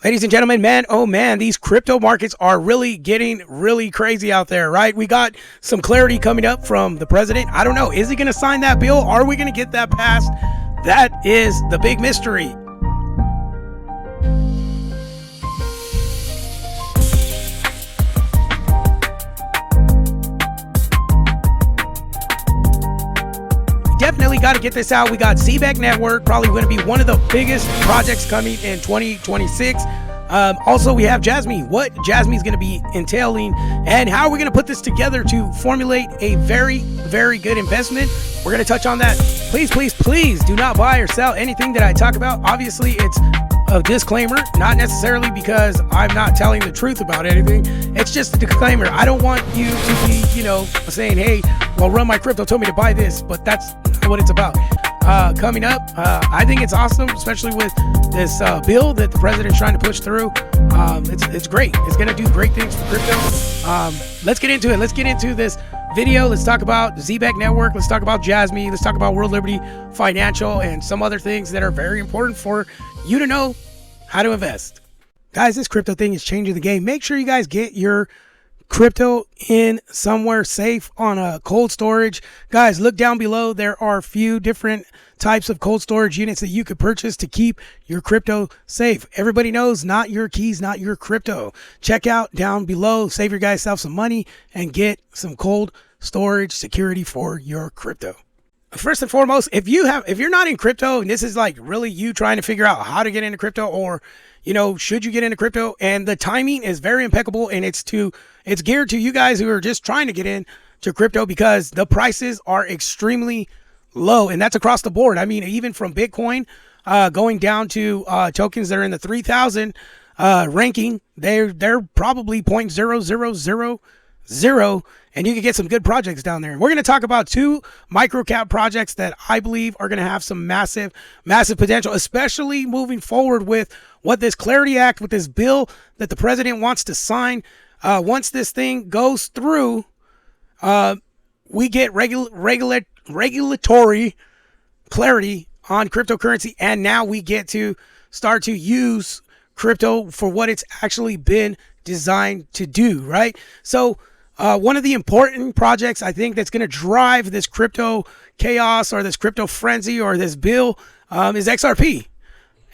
Ladies and gentlemen, man, oh man, these crypto markets are really getting really crazy out there, right? We got some clarity coming up from the president. I don't know. Is he going to sign that bill? Are we going to get that passed? That is the big mystery. Definitely got to get this out. We got Zebec Network, probably going to be one of the biggest projects coming in 2026. Also, we have Jasmy. What Jasmy is going to be entailing, and how are we going to put this together to formulate a very, very good investment? We're going to touch on that. Please, please, please do not buy or sell anything that I talk about. Obviously, it's a disclaimer, not necessarily because I'm not telling the truth about anything. It's just a disclaimer. I don't want you to be, saying, hey, well, Run My Crypto told me to buy this, but that's not what it's about. Coming up, I think it's awesome, especially with this bill that the president's trying to push through. It's great. It's going to do great things for crypto. Let's get into it. Let's get into this video. Let's talk about the Zebec Network. Let's talk about Jasmy. Let's talk about World Liberty Financial and some other things that are very important for you to know how to invest. Guys, this crypto thing is changing the game. Make sure you guys get your crypto in somewhere safe on a cold storage. Guys, look down below. There are a few different types of cold storage units that you could purchase to keep your crypto safe. Everybody knows, not your keys, not your crypto. Check out down below, save your guys some money, and get some cold storage security for your crypto. First and foremost, if you're not in crypto and this is like really you trying to figure out how to get into crypto, or should you get into crypto, and the timing is very impeccable, and it's geared to you guys who are just trying to get into crypto because the prices are extremely low, and that's across the board. I mean, even from Bitcoin going down to tokens that are in the 3,000 ranking, they're probably 0.0000, and you can get some good projects down there. And we're going to talk about two micro cap projects that I believe are going to have some massive potential, especially moving forward with what this Clarity Act, with this bill that the president wants to sign. Once this thing goes through, we get regulatory clarity on cryptocurrency, and now we get to start to use crypto for what it's actually been designed to do, right? So one of the important projects I think that's going to drive this crypto chaos or this crypto frenzy or this bill is XRP.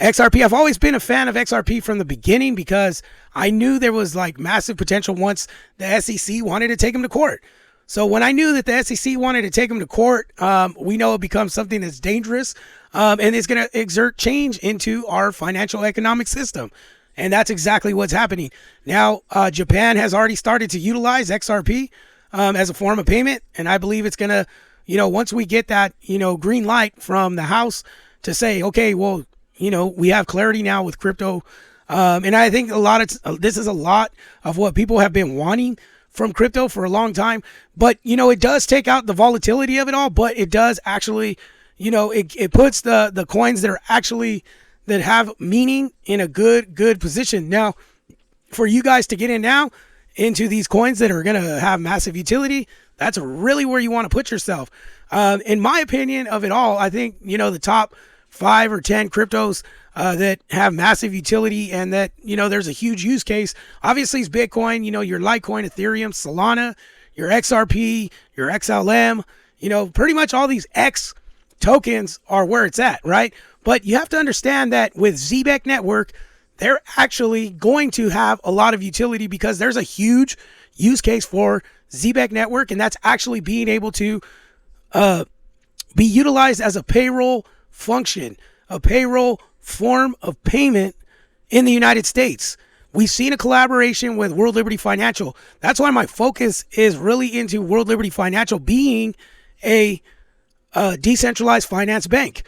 I've always been a fan of XRP from the beginning because I knew there was like massive potential once the SEC wanted to take him to court. So when I knew that the SEC wanted to take him to court, we know it becomes something that's dangerous, and it's going to exert change into our financial economic system. And that's exactly what's happening. Now, Japan has already started to utilize XRP as a form of payment. And I believe it's going to, once we get that, green light from the House to say, okay, well, we have clarity now with crypto. And I think this is a lot of what people have been wanting from crypto for a long time. But, it does take out the volatility of it all. But it does actually, it puts the coins that are actually that have meaning in a good position. Now, for you guys to get in now into these coins that are going to have massive utility, that's really where you want to put yourself. In my opinion of it all, I think, the top 5 or 10 cryptos that have massive utility and that, there's a huge use case. Obviously, it's Bitcoin, your Litecoin, Ethereum, Solana, your XRP, your XLM, pretty much all these X tokens are where it's at, right? But you have to understand that with Zebec Network, they're actually going to have a lot of utility because there's a huge use case for Zebec Network, and that's actually being able to be utilized as a payroll function, a payroll form of payment in the United States. We've seen a collaboration with World Liberty Financial. That's why my focus is really into World Liberty Financial being a decentralized finance bank.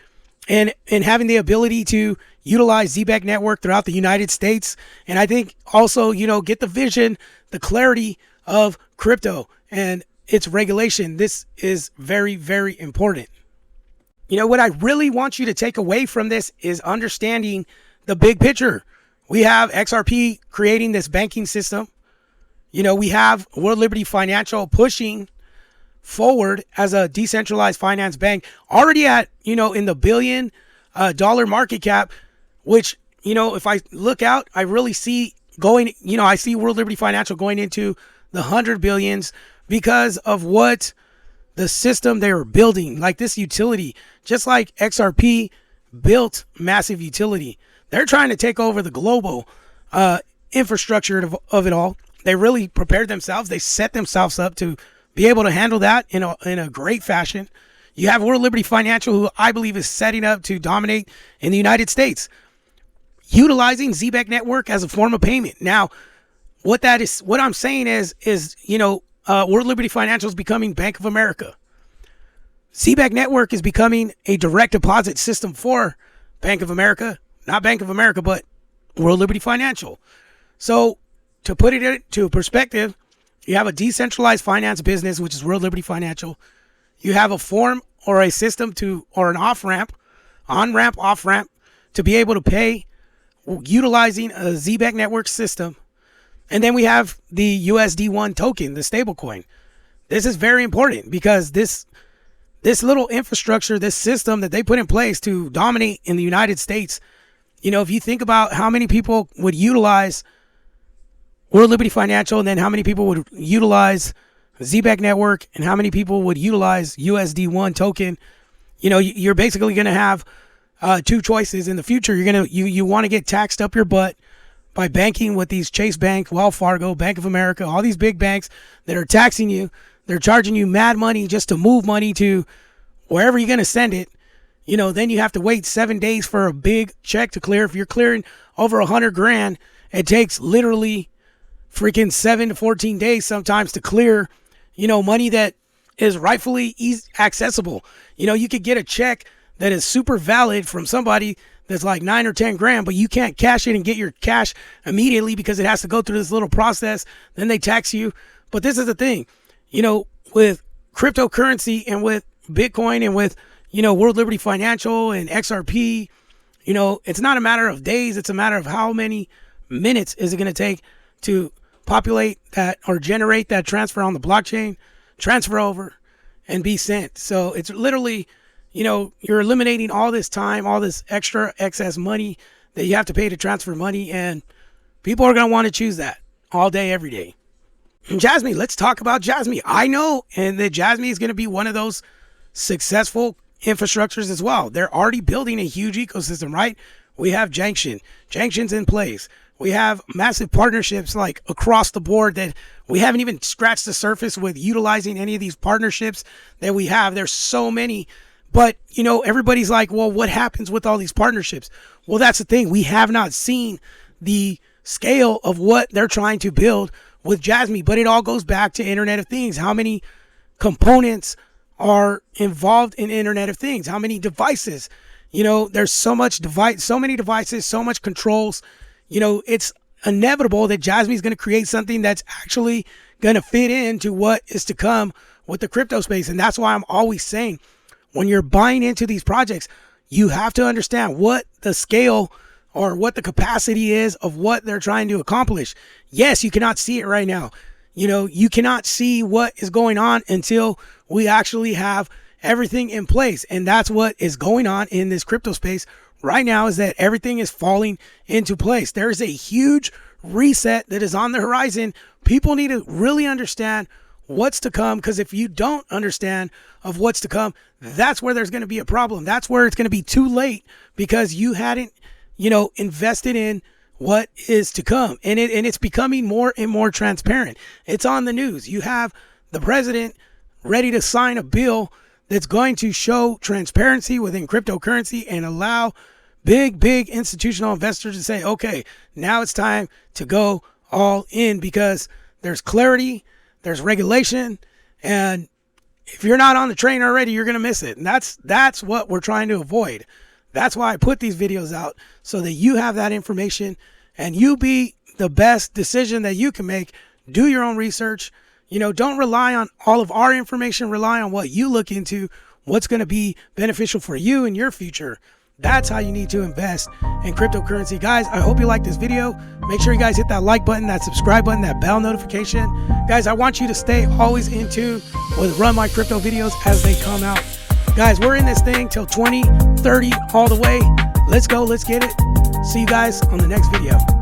And having the ability to utilize Zebec Network throughout the United States. And I think also, get the vision, the clarity of crypto and its regulation. This is very, very important. What I really want you to take away from this is understanding the big picture. We have XRP creating this banking system. We have World Liberty Financial pushing forward as a decentralized finance bank, already at, in the $1 billion market cap, which if I look out, I really see going, I see World Liberty Financial going into the 100 billions because of what the system they were building, like this utility, just like XRP built massive utility. They're trying to take over the global infrastructure of it all. They really prepared themselves. They set themselves up to be able to handle that in a great fashion. You have World Liberty Financial, who I believe is setting up to dominate in the United States, utilizing Zebec Network as a form of payment. Now, what I'm saying is World Liberty Financial is becoming Bank of America. Zebec Network is becoming a direct deposit system for Bank of America, not Bank of America, but World Liberty Financial. So to put it into perspective, you have a decentralized finance business, which is World Liberty Financial. You have a form or a system or an on-ramp, off-ramp to be able to pay utilizing a Zebec Network system. And then we have the USD1 token, the stablecoin. This is very important because this little infrastructure, this system that they put in place to dominate in the United States, if you think about how many people would utilize World Liberty Financial, and then how many people would utilize Zebec Network, and how many people would utilize USD1 token, you're basically going to have two choices in the future. You want to get taxed up your butt by banking with these Chase Bank, Wells Fargo, Bank of America, all these big banks that are taxing you. They're charging you mad money just to move money to wherever you're going to send it. Then you have to wait 7 days for a big check to clear. If you're clearing over 100 grand, it takes literally freaking 7 to 14 days sometimes to clear, money that is rightfully accessible. You could get a check that is super valid from somebody that's like 9 or 10 grand, but you can't cash it and get your cash immediately because it has to go through this little process. Then they tax you. But this is the thing, with cryptocurrency and with Bitcoin and with, World Liberty Financial and XRP, it's not a matter of days. It's a matter of how many minutes is it going to take to populate that or generate that transfer on the blockchain, transfer over, and be sent. So it's literally, you're eliminating all this time, all this extra excess money that you have to pay to transfer money, and people are going to want to choose that all day, every day. And Jasmy, let's talk about Jasmy. I know, and that Jasmy is going to be one of those successful infrastructures as well. They're already building a huge ecosystem, right? We have Junction's in place. We have massive partnerships like across the board that we haven't even scratched the surface with utilizing any of these partnerships that we have. There's so many, but everybody's like, well, what happens with all these partnerships? Well, that's the thing. We have not seen the scale of what they're trying to build with Jasmy, but it all goes back to Internet of Things. How many components are involved in Internet of Things? How many devices? There's so many devices, so much controls. It's inevitable that Jasmy is going to create something that's actually going to fit into what is to come with the crypto space. And that's why I'm always saying, when you're buying into these projects, you have to understand what the scale or what the capacity is of what they're trying to accomplish. Yes, you cannot see it right now. You cannot see what is going on until we actually have everything in place. And that's what is going on in this crypto space right now, is that everything is falling into place. There is a huge reset that is on the horizon. People need to really understand what's to come, because if you don't understand of what's to come, that's where there's going to be a problem. That's where it's going to be too late because you hadn't, invested in what is to come. And it's becoming more and more transparent. It's on the news. You have the president ready to sign a bill that's going to show transparency within cryptocurrency and allow big institutional investors to say, okay, now it's time to go all in, because there's clarity, there's regulation, and if you're not on the train already, you're going to miss it. And that's what we're trying to avoid. That's why I put these videos out, so that you have that information and you be the best decision that you can make. Do your own research. Don't rely on all of our information. Rely on what you look into, what's going to be beneficial for you in your future. That's how you need to invest in cryptocurrency. Guys, I hope you like this video. Make sure you guys hit that like button, that subscribe button, that bell notification. Guys, I want you to stay always in tune with Run My Crypto videos as they come out. Guys, we're in this thing till 2030 all the way. Let's go. Let's get it. See you guys on the next video.